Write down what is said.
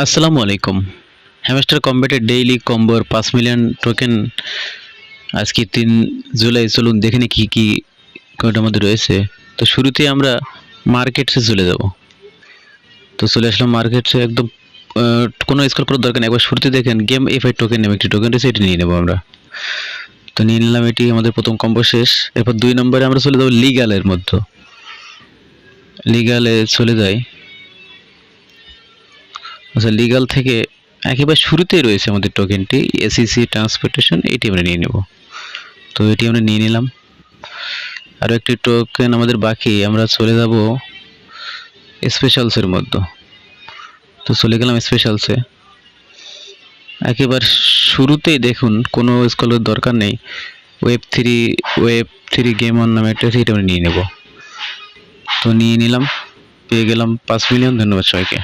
আসসালামু আলাইকুম। Hamster কম্ব্যাটের daily কম্বোর 5 million token আজকে 3 জুলাই। চলুন দেখে নিই কী কী কোডের মধ্যে রয়েছে। তো শুরুতেই আমরা মার্কেটসে চলে যাব। তো চলে আসলাম মার্কেটসে একদম কোনো স্ক্রল করার দরকার নেই। একবার শুরুতে দেখেন গেম এফআই টোকেন নামে একটি টোকেন রয়েছে, এটি নিয়ে নেব আমরা। তো নিয়ে নিলাম, এটি আমাদের প্রথম কম্বো শেষ। এরপর 2 নম্বরে আমরা চলে যাব লিগ্যালের মধ্যে। লিগ্যালে চলে যাই। আচ্ছা, লিগ্যাল থেকে একেবারে শুরুতেই রয়েছে আমাদের টোকেনটি এসইসি ট্রান্সপোর্টেশন, এটি আমরা নিয়ে নেব। তো এটি আমরা নিয়ে নিলাম। আরও একটি টোকেন আমাদের বাকি, আমরা চলে যাব স্পেশালসের মধ্যে। তো চলে গেলাম স্পেশালসে। একেবারে শুরুতেই দেখুন কোনো স্কলের দরকার নেই, ওয়েব থ্রি গেম অন নামে একটা, এটা আমরা নিয়ে নেব। তো নিয়ে নিলাম, পেয়ে গেলাম 5 মিলিয়ন। ধন্যবাদ সবাইকে।